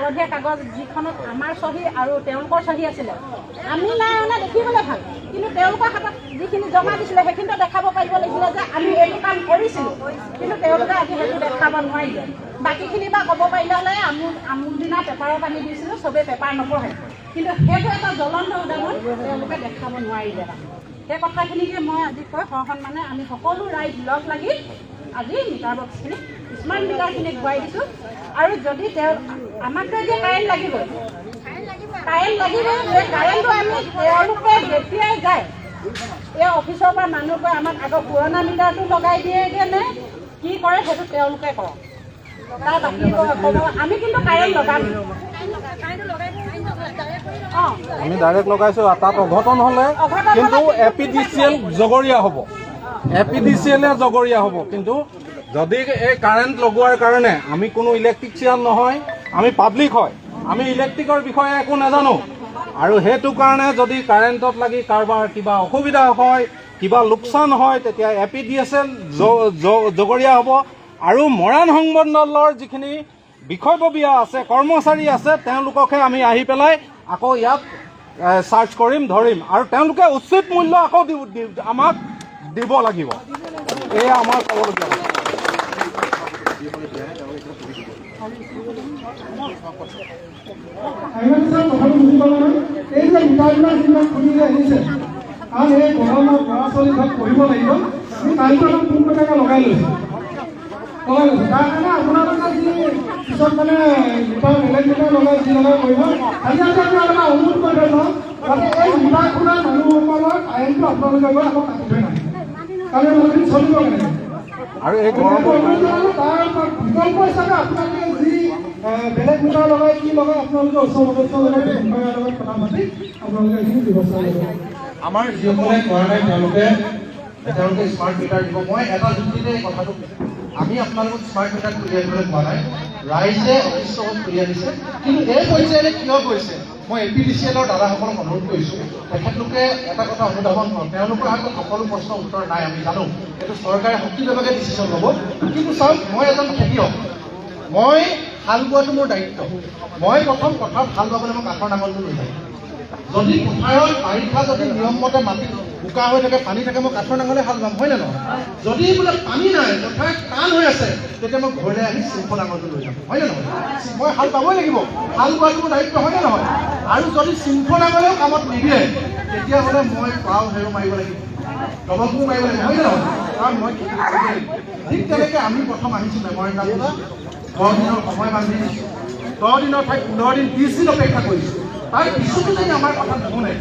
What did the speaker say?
হালধীয়া কাগজ যিখনত আমাৰ চহী আৰু তেওঁলোকৰ চহী আছিলে, আমি নাই অনা দেখিবলৈ ভাল, কিন্তু তেওঁলোকৰ হাতত যিখিনি জমা দিছিলে সেইখিনিতো দেখাব পাৰিব লাগিছিলে যে আমি এইটো কাম কৰিছিলোঁ, কিন্তু তেওঁলোকে আজি সেইটো দেখাব নোৱাৰিলে। বাকীখিনি বা ক'ব পাৰিলে হ'লে আমুক দিনা পেপাৰত আমি দিছিলোঁ, চবেই পেপাৰ নপঢ়ে, কিন্তু সেইটো এটা জ্বলন্ত উদাহৰণ তেওঁলোকে দেখাব নোৱাৰিলে। সেই কথাখিনিকে মই আজি কৈ সসন্মানে আমি সকলো ৰাইজ লগ লাগি আজি মিটাৰ বক্সখিনি স্মাৰ্ট মিটাৰখিনিক ঘূৰাই দিছোঁ। আৰু যদি আমাকতো এতিয়া কাৰেণ্ট লাগিবই, সেই কাৰেণ্টটো আমি তেওঁলোকে যেতিয়াই যায় এই অফিচৰ পৰা মানুহ গৈ আমাক আগৰ পুৰণা মিটাৰটো লগাই দিয়েগৈ নে কি কৰে সেইটো তেওঁলোকে কৰক। তাৰ বাকী আমি কিন্তু কাৰেণ্ট লগাম, আমি ডাইৰেক্ট লগাইছোঁ। তাত অঘটন হ'লে কিন্তু APDCL জগৰীয়া হ'ব, APDCL জগৰীয়া হ'ব। কিন্তু যদি এই কাৰেণ্ট লগোৱাৰ কাৰণে আমি কোনো ইলেক্ট্ৰিচিয়ান নহয়, আমি পাব্লিক হয়, আমি ইলেক্ট্ৰিকৰ বিষয়ে একো নাজানো, আৰু সেইটো কাৰণে যদি কাৰেণ্টত লাগি কাৰোবাৰ কিবা অসুবিধা হয়, কিবা লোকচান হয়, তেতিয়া APDCL জগৰীয়া হ'ব। আৰু মৰাণ সংমণ্ডলৰ যিখিনি বিষয়ববীয়া আছে, কৰ্মচাৰী আছে, তেওঁলোককহে আমি আহি পেলাই আকৌ ইয়াত চাৰ্চ কৰিম, ধৰিম, আৰু তেওঁলোকে উচিত মূল্য আকৌ আমাক দিব লাগিব। এয়া আমাৰ ক'বলগীয়া। এই যে মিটাৰবিলাক যিবিলাক খুলিলে আহিছে, কাৰণ এই গৰমত ল'ৰা ছোৱালী ঘৰত পঢ়িব লাগিব, আমি কাৰেণ্টৰ পোনপটীয়াকৈ লগাই লৈছোঁ। তাৰ কাৰণে আপোনালোকে যি পিছত মানে মিটাৰ বেলেগ মিটাৰ লগাই যি লগাই কৰিব, আজি আমি এটা অনুৰোধ কৰি থৈছোঁ যাতে এই মিটাৰ খোলা মানুহসকলৰ কাৰেণ্টটো আপোনালোকে গৈ আকৌ কাটি থৈ নাহে, কাৰণ মানুহখিনি চলিব কেনেকৈ। আৰু এই গৰমৰ তাৰ বিকল্প হিচাপে আপোনালোকে যি বেলেগ মিটাৰ লগাই কি লগাই আপোনালোকে ওচৰ সদস্যৰ লগত কথা পাতি আপোনালোকে এইখিনি ব্যৱস্থা ল'ব। আমাৰ যিসকলে কৰা নাই তেওঁলোকে স্মাৰ্ট মিটাৰ দিব। মই এটা যুক্তিতে এই কথাটো আমি আপোনালোকক স্মাৰ্ট মিটাৰ উলিয়াই দিবলৈ কোৱা নাই, ৰাইজে অফিচত উলিয়াই দিছে। কিন্তু এই পৰ্যায়লৈ কিয় কৰিছে মই APDCLৰ দাদাসকলক অনুৰোধ কৰিছোঁ, তেখেতলোকে এটা কথা অনুধাৱন কৰক, তেওঁলোকৰ হাতত সকলো প্ৰশ্নৰ উত্তৰ নাই, আমি জানো, এইটো চৰকাৰে শক্তিভাৱে ডিচিশ্যন ল'ব। কিন্তু চাওক, মই এজন খেতিয়ক, মই হাল বোৱাটো মোৰ দায়িত্ব। মই প্ৰথম পথাৰত হাল বাবলৈ মই কাঠৰ নাঙলটো লৈ যাওঁ। যদি পথাৰত বাৰিষা যদি নিয়মমতে মাটি বোকা হৈ থাকে, পানী থাকে, মই কাঠৰ নাঙলে হাল বাম, হয় নে নহয়? যদি বোলে পানী নাই, পথাৰ টান হৈ আছে, তেতিয়া মই ঘৰলৈ আহি চিংফল নাঙলটো লৈ যাম, হয় নে নহয়? মই হাল বাবই লাগিব, হাল বোৱাটো মোৰ দায়িত্ব, হয় নে নহয়? আৰু যদি চিংফল নাঙলেও কামত নিদিয়ে, তেতিয়াহ'লে মই পাও হেৰু মাৰিব লাগিব, দবকবোৰ মাৰিব লাগিব, হয় নে নহয়? কাৰণ মই খেতি কৰিব লাগিব। ঠিক তেনেকৈ আমি প্ৰথম আহিছোঁ মেমৰেণ্ডাম দিছোঁ, 10 দিনৰ সময় বান্ধি দিছোঁ, 10 দিনৰ ঠাইত 15 দিন 20 দিন অপেক্ষা কৰিছোঁ। তাৰ পিছতো যদি আমাৰ কথা নুশুনে